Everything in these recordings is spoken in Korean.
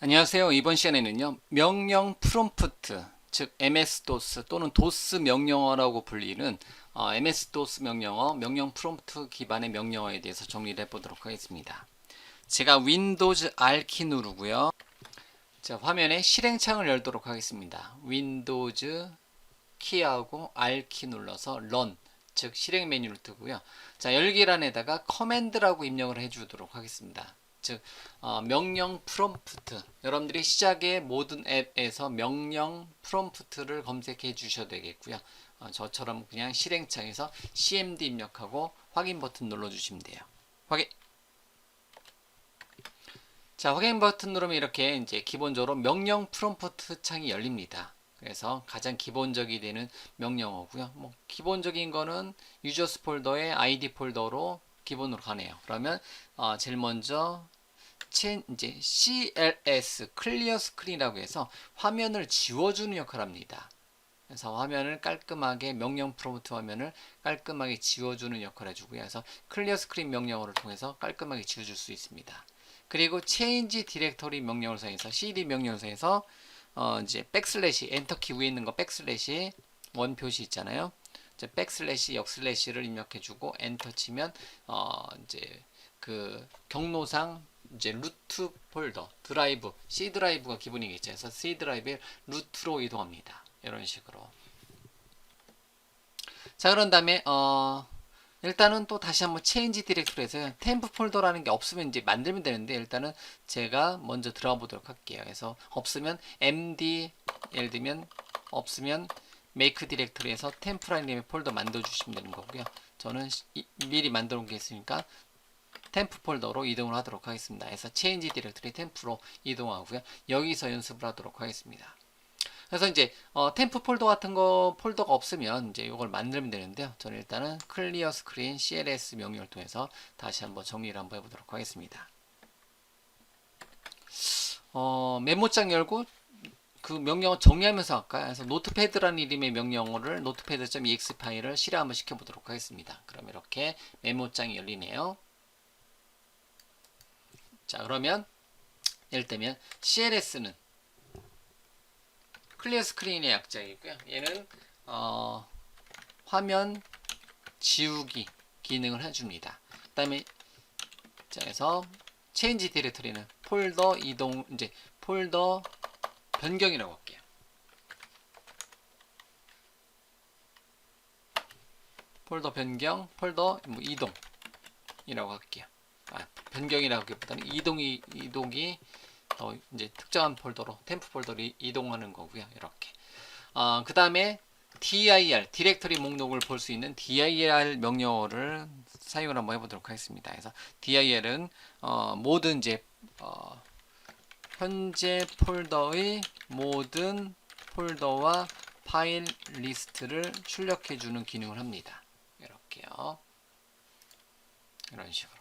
안녕하세요. 이번 시간에는요, 명령 프롬프트, 즉 MS-DOS 또는 DOS 명령어라고 불리는 MS-DOS 명령어, 명령 프롬프트 기반의 명령어에 대해서 정리를 해보도록 하겠습니다. 제가 윈도우즈 R키 누르고요. 자, 화면에 실행창을 열도록 하겠습니다. 윈도우즈 키하고 R키 눌러서 Run, 즉 실행 메뉴를 뜨고요. 자, 열기란에다가 커맨드라고 입력을 해주도록 하겠습니다. 즉 명령 프롬프트, 여러분들이 시작의 모든 앱에서 명령 프롬프트를 검색해 주셔도 되겠고요. 저처럼 그냥 실행창에서 cmd 입력하고 확인 버튼 눌러 주시면 돼요. 확인. 자, 확인 버튼 누르면 이렇게 이제 기본적으로 명령 프롬프트 창이 열립니다. 그래서 가장 기본적이 되는 명령어고요. 뭐 기본적인 거는 유저스 폴더의 id 폴더로 기본으로 가네요. 그러면 제일 먼저 이제 CLS 클리어 스크린이라고 해서 화면을 지워주는 역할을 합니다. 그래서 화면을 깔끔하게 명령 프롬프트 화면을 깔끔하게 지워주는 역할을 해주고요. 그래서 클리어 스크린 명령어를 통해서 깔끔하게 지워줄 수 있습니다. 그리고 change 디렉터리 명령을 사용해서 cd 명령을 사용해서 이제 백슬래시 엔터키 위에 있는 거 백슬래시 원 표시 있잖아요. 이제 백슬래시 역슬래시를 입력해주고 엔터 치면 이제 그 경로상 이제 루트 폴더 드라이브 C 드라이브가 기본이겠죠. 그래서 C 드라이브의 루트로 이동합니다. 이런 식으로. 자, 그런 다음에 일단은 또 다시 한번 체인지 디렉토리에서 템프 폴더라는 게 없으면 이제 만들면 되는데, 일단은 제가 먼저 들어가 보도록 할게요. 그래서 없으면 md, 예를 들면 없으면 make 디렉토리에서 템프라는 폴더 만들어 주시면 되는 거고요. 저는 미리 만들어 놓은 게 있으니까 템프 폴더로 이동을 하도록 하겠습니다. 그래서 체인지 디렉토리 템프로 이동하고요. 여기서 연습을 하도록 하겠습니다. 그래서 이제 템프 폴더 같은 거 폴더가 없으면 이제 이걸 만들면 되는데요. 저는 일단은 클리어 스크린 CLS 명령을 통해서 다시 한번 정리를 한번 해보도록 하겠습니다. 메모장 열고 그 명령어 정리하면서 할까요? 그래서 노트패드라는 이름의 명령어를 노트패드.exe 파일을 실행 한번 시켜보도록 하겠습니다. 그럼 이렇게 메모장이 열리네요. 자, 그러면 예를 들면 CLS는 클리어 스크린의 약자이고요. 얘는 화면 지우기 기능을 해줍니다. 그 다음에 그래서 체인지 디렉터리는 폴더 이동, 이제 폴더 변경이라고 할게요. 폴더 변경, 폴더 뭐 이동이라고 할게요. 변경이라고 하기보다는 이동이 이제 특정한 폴더로 템프 폴더로 이동하는 거고요. 이렇게. 그 다음에 dir 디렉터리 목록을 볼 수 있는 dir 명령어를 사용을 한번 해보도록 하겠습니다. 그래서 dir은 모든 이제 현재 폴더의 모든 폴더와 파일 리스트를 출력해주는 기능을 합니다. 이렇게요. 이런 식으로.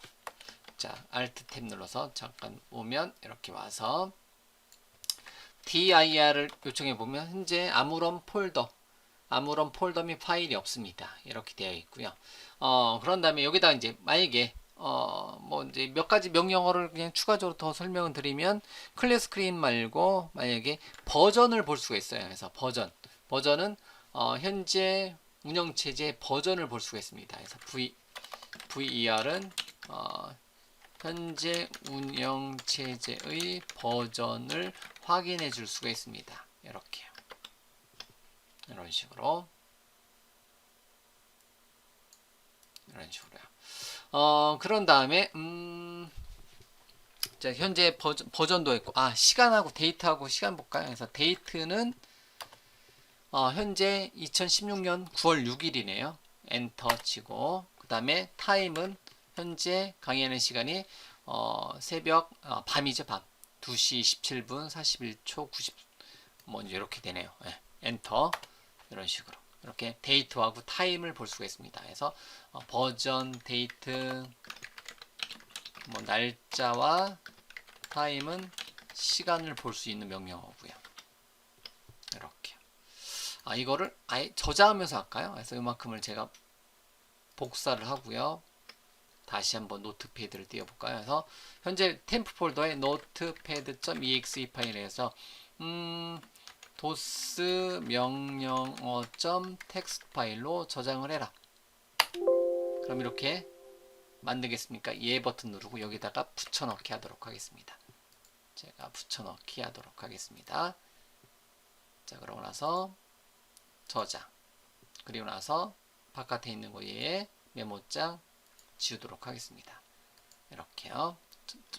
자, Alt 탭 눌러서 잠깐 오면 이렇게 와서 dir을 요청해 보면 현재 아무런 폴더 및 파일이 없습니다. 이렇게 되어 있고요. 그런 다음에 여기다 이제 만약에 뭐 이제 몇 가지 명령어를 그냥 추가적으로 더 설명을 드리면 클리어 스크린 말고 만약에 버전을 볼 수가 있어요. 그래서 버전은 현재 운영체제 버전을 볼 수가 있습니다. 그래서 VER은 현재 운영체제의 버전을 확인해 줄 수가 있습니다. 이렇게요. 이런 식으로요. 그런 다음에 자, 현재 버전도 있고 시간하고 데이트하고 시간 볼까요? 그래서 데이트는 현재 2016년 9월 6일이네요. 엔터 치고 그 다음에 타임은 현재 강의하는 시간이 새벽 밤이죠. 밤 2시 17분 41초 90 뭐 이렇게 되네요. 네, 엔터. 이런 식으로 이렇게 데이트하고 타임을 볼 수가 있습니다. 그래서 버전, 데이트, 뭐 날짜와 타임은 시간을 볼 수 있는 명령어고요. 이렇게. 이거를 아예 저장하면서 할까요? 그래서 이만큼을 제가 복사를 하고요. 다시 한번 노트패드를 띄워볼까요? 그래서 현재 템프 폴더에 notepad.exe 파일에서 도스 명령어 텍스트 파일로 저장을 해라. 그럼 이렇게 만들겠습니까? 예 버튼 누르고 여기다가 붙여넣기 하도록 하겠습니다. 제가 붙여넣기 하도록 하겠습니다. 자, 그러고 나서 저장. 그리고 나서 바깥에 있는 거에 메모장 지우도록 하겠습니다. 이렇게요.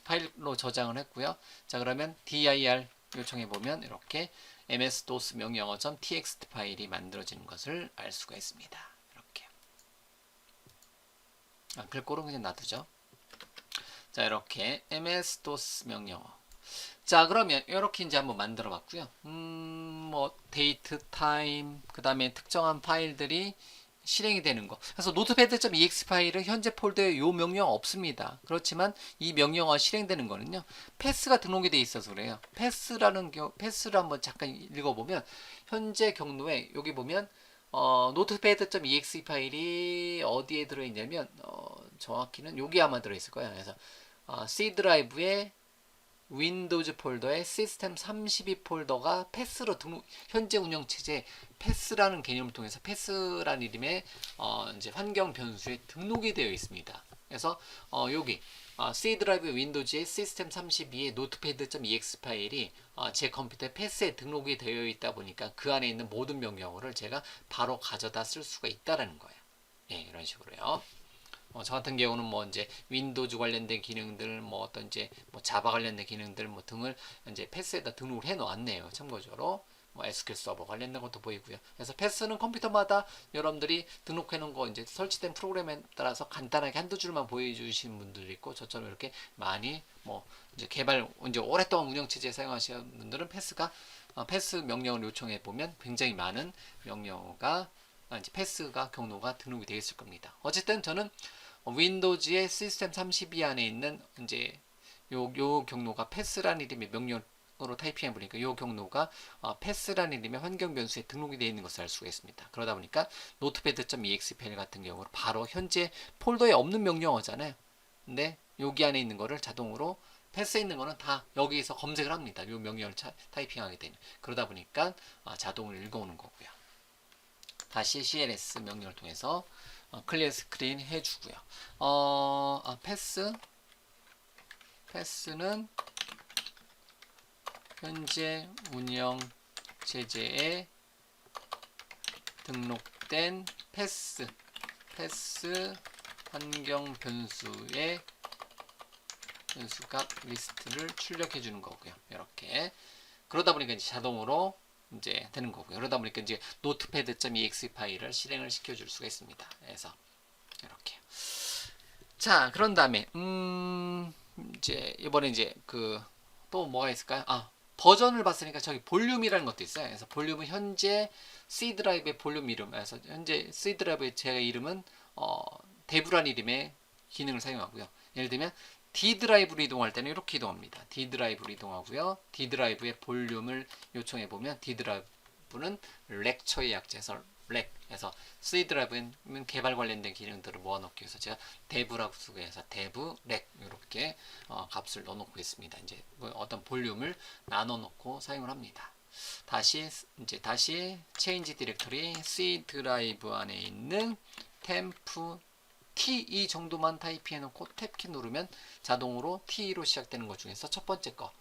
파일로 저장을 했고요. 자, 그러면 dir 요청해 보면 이렇게 ms-dos 명령어 .txt 파일이 만들어지는 것을 알 수가 있습니다. 이렇게. 글 꼴은 그냥 놔두죠. 자, 이렇게 ms-dos 명령어. 자, 그러면 이렇게 이제 한번 만들어 봤고요. 뭐 데이트, 타임, 그 다음에 특정한 파일들이 실행이 되는 거. 그래서 notepad.exe 파일은 현재 폴더에 이 명령 없습니다. 그렇지만 이 명령어가 실행되는 거는요. 패스가 등록이 돼 있어서 그래요. 패스를 한번 잠깐 읽어보면 현재 경로에 여기 보면 notepad.exe 파일이 어디에 들어있냐면 정확히는 여기 아마 들어있을 거예요. 그래서 C 드라이브에 윈도우즈 폴더에 시스템 32 폴더가 패스로 등록, 현재 운영체제 패스라는 개념을 통해서 패스라는 이름의 이제 환경 변수에 등록이 되어 있습니다. 그래서 여기 C 드라이브 윈도우즈의 시스템 32의 notepad.exe 파일이 제 컴퓨터에 패스에 등록이 되어 있다 보니까 그 안에 있는 모든 명령어를 제가 바로 가져다 쓸 수가 있다라는 거예요. 예, 이런 식으로요. 저 같은 경우는 뭐 이제 윈도우즈 관련된 기능들, 뭐 어떤 이제 뭐 자바 관련된 기능들 뭐 등을 이제 패스에다 등록을 해 놓았네요. 참고적으로 뭐 SQL 서버 관련된 것도 보이고요. 그래서 패스는 컴퓨터마다 여러분들이 등록해 놓은 거 이제 설치된 프로그램에 따라서 간단하게 한두 줄만 보여주시는 분들이 있고, 저처럼 이렇게 많이 뭐 이제 개발 이제 오랫동안 운영체제 사용하시는 분들은 패스 명령을 요청해 보면 굉장히 많은 명령어가 이제 패스가 경로가 등록이 되어 있을 겁니다. 어쨌든 저는 윈도우즈의 시스템 32 안에 있는 이제 요 경로가 패스라는 이름의 명령으로 타이핑해 보니까 요 경로가 패스라는 이름의 환경 변수에 등록이 되어 있는 것을 알 수가 있습니다. 그러다 보니까 notepad.exe 파일 같은 경우는 바로 현재 폴더에 없는 명령어잖아요. 근데 여기 안에 있는 거를 자동으로 패스에 있는 거는 다 여기서 검색을 합니다. 요 명령을 타이핑하게 되면. 그러다 보니까 자동으로 읽어오는 거고요. 다시 cls 명령을 통해서 클리어 스크린 해주고요. 패스는 현재 운영 체제에 등록된 패스 환경 변수의 변수값 리스트를 출력해 주는 거고요. 이렇게 그러다 보니까 이제 자동으로 이제 되는 거고요. 그러다 보니까 이제 notepad.exe 파일을 실행을 시켜줄 수가 있습니다. 그래서 이렇게. 자, 그런 다음에 이제 이번에 이제 그 또 뭐가 있을까요? 버전을 봤으니까 저기 볼륨이라는 것도 있어요. 그래서 볼륨은 현재 C 드라이브의 볼륨 이름. 그래서 현재 C 드라이브의 제 이름은 대부라는 이름의 기능을 사용하고요. 예를 들면 D 드라이브로 이동할 때는 이렇게 이동합니다. D 드라이브로 이동하고요. D 드라이브의 볼륨을 요청해 보면 D 드라이브는 렉처의 약자에서 렉에서 C 드라이브는 개발 관련된 기능들을 모아놓기 위해서 제가 dev라고 쓰고 해서 dev 렉 이렇게 값을 넣어놓고 있습니다. 이제 어떤 볼륨을 나눠놓고 사용을 합니다. 다시 change 디렉터리 C 드라이브 안에 있는 temp T 이 정도만 타이핑해 놓고 탭키 누르면 자동으로 T로 시작되는 것 중에서 첫 번째 거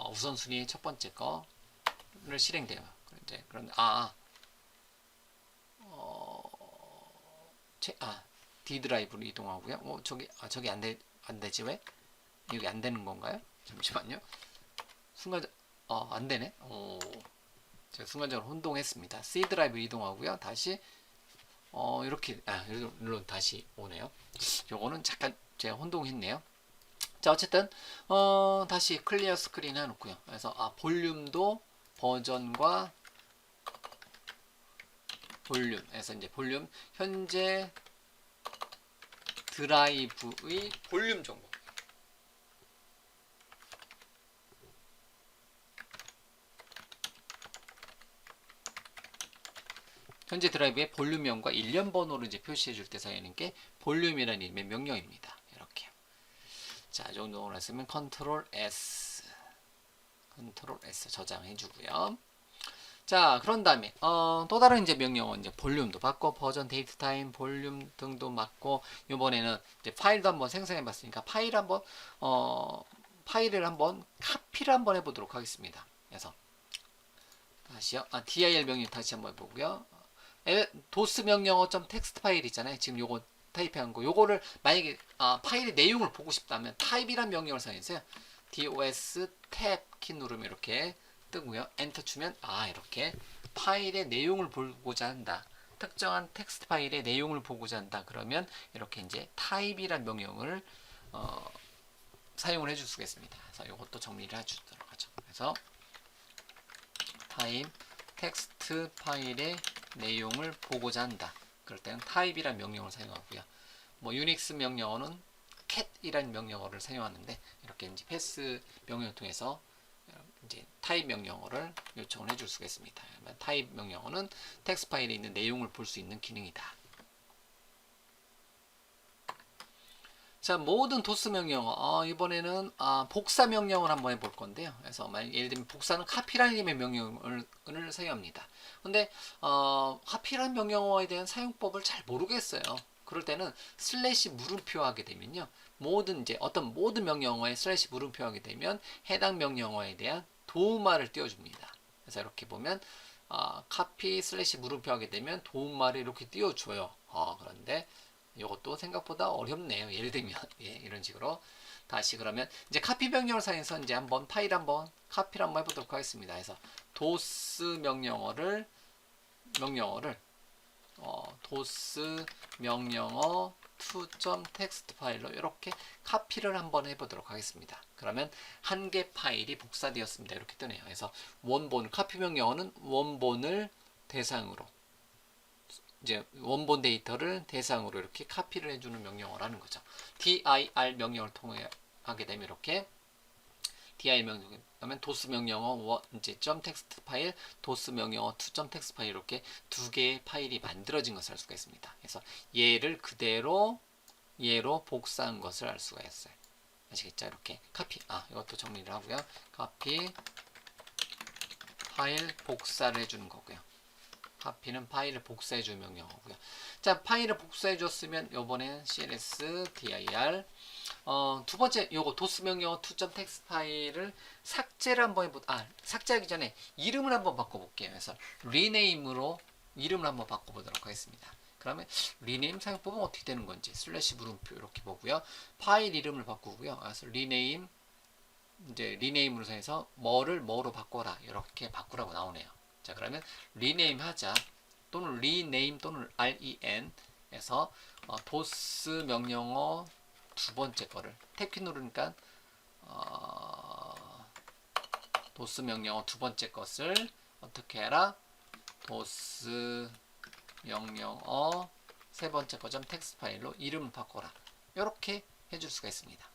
우선순위 첫 번째 거를 실행돼요. 이제 그런데 D 드라이브로 이동하고요. 저기 안 되지 왜? 여기 안 되는 건가요? 잠시만요. 안 되네. 제가 순간적으로 혼동했습니다. C 드라이브 이동하고요. 다시 이렇게 물론 다시 오네요. 요거는 잠깐 제가 혼동했네요. 자, 어쨌든 다시 클리어 스크린 해놓고요. 그래서 볼륨도 버전과 볼륨에서 이제 볼륨 현재 드라이브의 볼륨 정보. 현재 드라이브의 볼륨명과 일련 번호를 이제 표시해 줄 때 사용하는 게 볼륨이라는 이름의 명령입니다. 이렇게. 자, 이 정도로 했으면 컨트롤 S 저장해 주고요. 자, 그런 다음에 또 다른 이제 명령은 이제 볼륨도 받고 버전, 데이트 타임, 볼륨 등도 받고 이번에는 이제 파일도 한번 생성해 봤으니까 파일을 한번 카피를 한번 해보도록 하겠습니다. 그래서 다시요. dir 명령 다시 한번 해보고요. 도스 명령어 텍스트 파일 있잖아요. 지금 요거 타입한 거. 요거를 만약에 파일의 내용을 보고 싶다면 타입이란 명령을 사용해서요. dos 탭 키 누르면 이렇게 뜨고요. 엔터 치면 이렇게 파일의 내용을 보고자 한다. 특정한 텍스트 파일의 내용을 보고자 한다. 그러면 이렇게 이제 타입이란 명령을 사용을 해줄 수가 있습니다. 그래서 이것도 정리를 해주도록 하죠. 그래서 타입 텍스트 파일의 내용을 보고자 한다. 그럴 때는 타입이란 명령을 사용하고요. 뭐 유닉스 명령어는 cat이라는 명령어를 사용하는데 이렇게 이제 패스 명령을 통해서 이제 타입 명령어를 요청을 해줄 수가 있습니다. 타입 명령어는 텍스트 파일에 있는 내용을 볼 수 있는 기능이다. 자, 모든 도스 명령어 이번에는 복사 명령을 한번 해볼 건데요. 그래서 예를 들면 복사는 카피라는 이름의 명령을 사용합니다. 근데 카피라는 명령어에 대한 사용법을 잘 모르겠어요. 그럴 때는 슬래시 물음표 하게 되면요. 모든 명령어에 슬래시 물음표 하게 되면 해당 명령어에 대한 도움말을 띄워줍니다. 그래서 이렇게 보면 카피 슬래시 물음표 하게 되면 도움말을 이렇게 띄워줘요. 그런데 이것도 생각보다 어렵네요. 예를 들면 이런 식으로 다시 그러면 이제 카피 명령을 사용해서 이제 한번 파일 한번 카피를 한번 해보도록 하겠습니다. 그래서 도스 명령어를 도스 명령어 to.txt 파일로 이렇게 카피를 한번 해보도록 하겠습니다. 그러면 한 개 파일이 복사되었습니다. 이렇게 뜨네요. 그래서 원본 카피 명령어는 원본을 대상으로 이제 원본 데이터를 대상으로 이렇게 카피를 해주는 명령어라는 거죠. dir 명령을 통해 하게 되면 이렇게 dir 명령 그러면 도스 명령어 이제 .txt 파일, 도스 명령어 to.txt 파일 이렇게 두 개의 파일이 만들어진 것을 알 수가 있습니다. 그래서 얘를 그대로 얘로 복사한 것을 알 수가 있어요. 아시겠죠? 이렇게 카피 이것도 정리를 하고요. 카피 파일 복사를 해주는 거고요. 카피는 파일을 복사해 주는 명령어고요. 자, 파일을 복사해 줬으면 요번에는 cls dir 두 번째 요거 도스 명령어 to.txt 파일을 삭제를 한번 삭제하기 전에 이름을 한번 바꿔볼게요. 그래서 rename으로 이름을 한번 바꿔보도록 하겠습니다. 그러면 rename 사용법은 어떻게 되는 건지 슬래시 물음표 이렇게 보고요. 파일 이름을 바꾸고요. 그래서 rename 이제 rename으로 해서 뭐로 바꿔라 이렇게 바꾸라고 나오네요. 자, 그러면 rename 하자 또는 rename 또는 ren 에서 도스 명령어 두 번째 거를 탭키 누르니까 도스 명령어 두 번째 것을 어떻게 해라? 도스 명령어 세 번째 거 텍스트 파일로 이름을 바꿔라. 이렇게 해줄 수가 있습니다.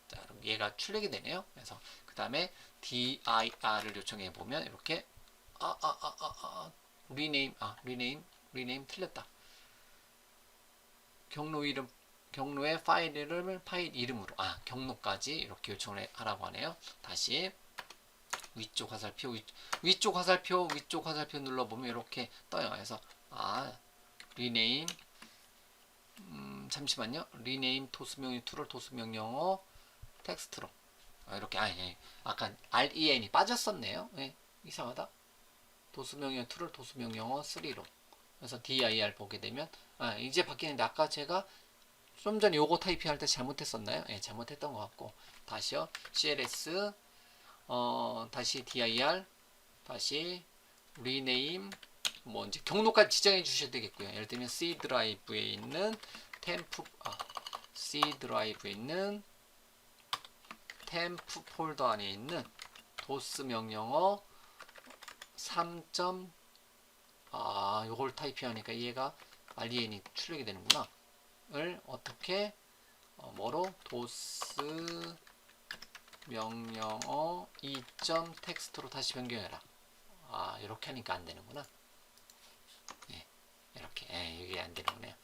자, 그럼 얘가 출력이 되네요. 그래서 그 다음에 dir을 요청해 보면 이렇게 rename 틀렸다. 경로의 파일 이름으로 경로까지 이렇게 요청을 하라고 하네요. 다시 위쪽 화살표 눌러보면 이렇게 떠요. 그래서 rename 잠시만요. rename 도스 명령 to를 도스 명령어 텍스트로 이렇게 아까 ren이 빠졌었네요. 이상하다. 도스 명령 to를 도스 명령어 3로 그래서 dir 보게 되면 이제 바뀌는데 아까 제가 좀 전에 요거 타이핑 할 때 잘못했었나요? 잘못했던 것 같고 다시요. cls 다시 dir 다시 rename 이제 경로까지 지정해 주셔야 되겠고요. 예를 들면 C 드라이브에 있는 템프 폴더 안에 있는 도스 명령어 3. 요걸 타이핑하니까 얘가 ren이 출력이 되는구나. 을 어떻게 도스 명령어 2.txt로 다시 변경해라. 이렇게 하니까 안 되는구나. 이렇게 이게 안 되는군요.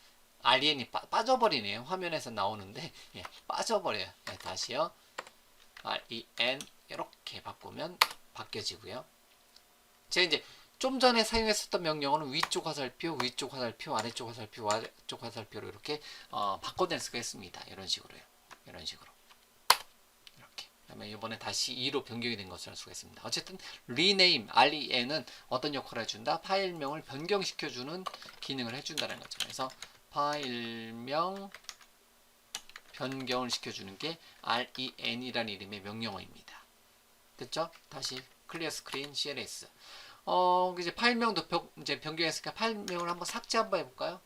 REN이 빠져버리네요. 화면에서 나오는데 빠져버려요. 다시요. REN 이렇게 바꾸면 바뀌어지고요. 제가 이제 좀 전에 사용했었던 명령어는 위쪽 화살표, 위쪽 화살표, 아래쪽 화살표, 아래쪽 화살표로 이렇게 바꿔낼 수가 있습니다. 이런 식으로요. 이런 식으로. 이렇게. 그러면 이번에 다시 2로 변경이 된 것을 알 수가 있습니다. 어쨌든 rename, REN은 어떤 역할을 해준다? 파일명을 변경시켜주는 기능을 해준다는 거죠. 그래서 파일명 변경을 시켜주는 게 REN이라는 이름의 명령어입니다. 됐죠? 다시 클리어 스크린 CLS. 이제 파일명도 이제 변경했으니까 파일명을 한번 삭제 한번 해볼까요?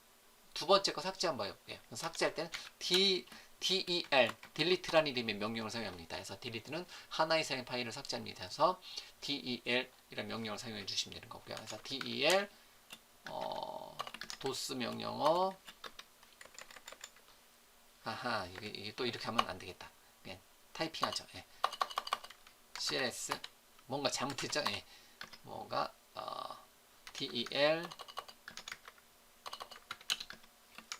두 번째 거 삭제 한번 해볼게요. 삭제할 때는 del, delete라는 이름의 명령을 사용합니다. 그래서 delete는 하나 이상의 파일을 삭제합니다. 그래서 del 이라는 명령을 사용해 주시면 되는 거고요. 그래서 del 도스 명령어 이게 또 이렇게 하면 안 되겠다. 그냥 타이핑하죠. CLS 뭔가 잘못했죠. 뭔가 del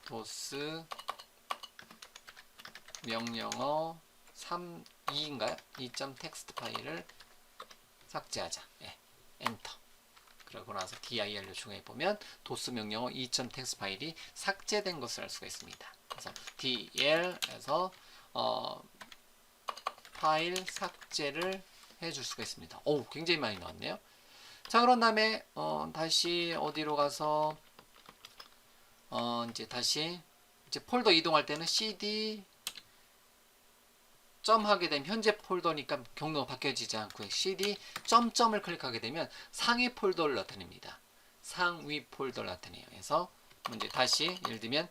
도스 명령어 2인가요? 2.txt 파일을 삭제하자. 엔터. 그러고 나서 dir 요청해 보면 도스 명령어 2.txt 파일이 삭제된 것을 알 수가 있습니다. 그래서 del에서 파일 삭제를 해줄 수가 있습니다. 오, 굉장히 많이 나왔네요. 자, 그런 다음에 다시 어디로 가서 이제 다시 이제 폴더 이동할 때는 cd 점 하게 되면 현재 폴더니까 경로가 바뀌어지지 않고 cd 점점을 클릭하게 되면 상위 폴더를 나타냅니다. 상위 폴더를 나타내요. 그래서 이제 다시 예를 들면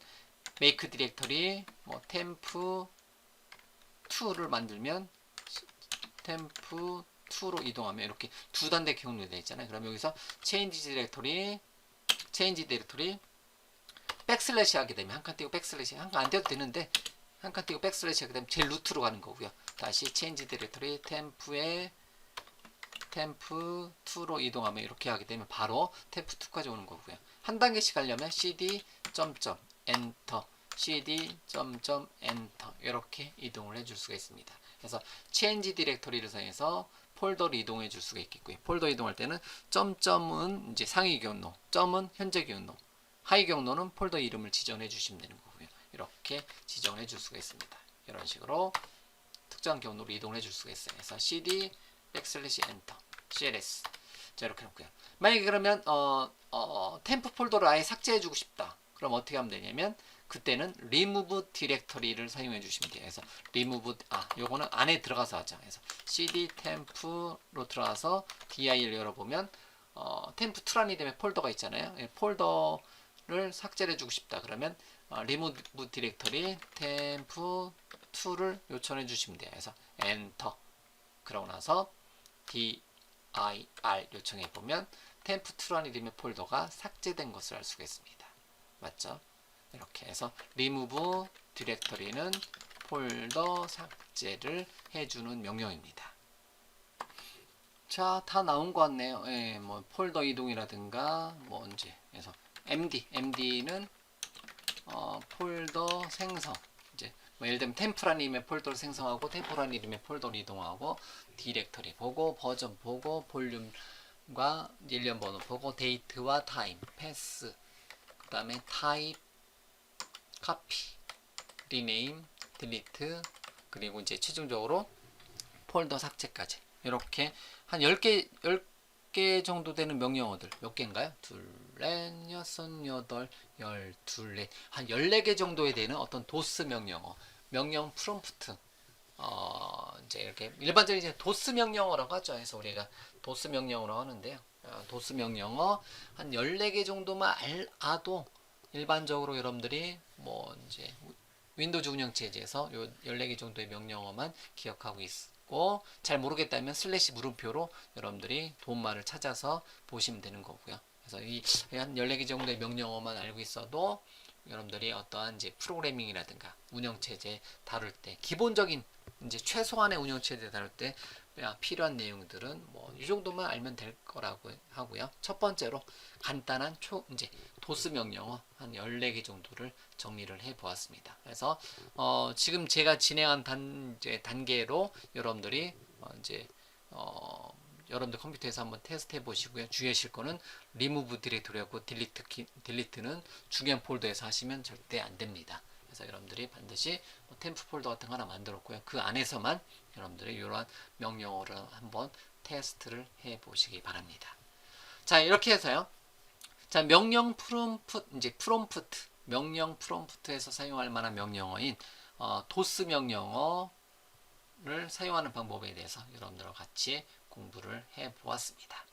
make 디렉터리 뭐 temp 2를 만들면 temp 2로 이동하면 이렇게 두 단계 경로가 되어 있잖아요. 그럼 여기서 change 디렉터리 백슬래시 하게 되면 한 칸 띄고 백슬래시 한 칸 안 띄워도 되는데 한 칸 띄고 백슬래시 하게 되면 제일 루트로 가는 거고요. 다시 change 디렉터리 temp에 temp 2로 이동하면 이렇게 하게 되면 바로 temp 2까지 오는 거고요. 한 단계씩 하려면 cd 점점 엔터 cd 점점 엔터 이렇게 이동을 해줄 수가 있습니다. 그래서 change 디렉터리를 사용해서 폴더를 이동해 줄 수가 있겠고요. 폴더 이동할 때는 점점은 이제 상위 경로, 점은 현재 경로, 하위 경로는 폴더 이름을 지정해 주시면 되는 거고요. 이렇게 지정해 줄 수가 있습니다. 이런 식으로 특정한 경로로 이동해 줄 수가 있어요. 그래서 cd 백슬래시 엔터 cls 자 이렇게 놓고요. 만약에 그러면 템프 폴더를 아예 삭제해 주고 싶다. 그럼 어떻게 하면 되냐면 그때는 remove 디렉터리를 사용해 주시면 돼요. 그래서 remove 요거는 안에 들어가서 하죠. 그래서 cd temp로 들어가서 dir 열어보면 temp2라는 이름의 폴더가 있잖아요. 폴더를 삭제해 주고 싶다. 그러면 remove 디렉터리 temp2를 요청해 주시면 돼요. 그래서 엔터. 그러고 나서 dir 요청해 보면 temp2라는 이름의 폴더가 삭제된 것을 알 수가 있습니다. 맞죠? 이렇게 해서 remove 디렉터리는 폴더 삭제를 해주는 명령입니다. 자, 다 나온 것 같네요. 뭐 폴더 이동이라든가 뭐 이제 그래서 md는 폴더 생성. 이제 뭐 예를 들면 템프라는 이름의 폴더를 생성하고 템포라는 이름의 폴더를 이동하고 디렉터리 보고 버전 보고 볼륨과 일련 번호 보고 데이트와 타임 패스 그다음에 타입 카피, 리네임, 딜리트 그리고 이제 최종적으로 폴더 삭제까지 이렇게 한 10개 정도 되는 명령어들 몇 개인가요? 둘, 여섯, 여덟, 열둘, 한 14개 정도에 되는 어떤 도스 명령어 명령 프롬프트 이제 이렇게 일반적인 이제 도스 명령어라고 하죠. 그래서 우리가 도스 명령어라고 하는데요. 도스 명령어 한 14개 정도만 알아도 일반적으로 여러분들이 뭐 이제 윈도우즈 운영체제에서 요 14개 정도의 명령어만 기억하고 있고 잘 모르겠다면 슬래시 물음표로 여러분들이 도움말을 찾아서 보시면 되는 거고요. 그래서 이 한 14개 정도의 명령어만 알고 있어도 여러분들이 어떠한 이제 프로그래밍이라든가 운영체제 다룰 때 기본적인 이제 최소한의 운영체제 다룰 때 필요한 내용들은 뭐 이 정도만 알면 될 거라고 하고요. 첫 번째로 간단한 이제 도스 명령어 한 14개 정도를 정리를 해 보았습니다. 그래서 지금 제가 진행한 이제 단계로 여러분들이 이제 여러분들 컴퓨터에서 한번 테스트 해 보시고요. 주의하실 거는 리무브 디렉토리하고 딜리트는 중요한 폴더에서 하시면 절대 안 됩니다. 그래서 여러분들이 반드시 템프 폴더 같은 거 하나 만들었고요. 그 안에서만 여러분들이 이러한 명령어를 한번 테스트를 해 보시기 바랍니다. 자, 이렇게 해서요. 자, 명령 프롬프트, 명령 프롬프트에서 사용할 만한 명령어인 도스 명령어를 사용하는 방법에 대해서 여러분들과 같이 공부를 해 보았습니다.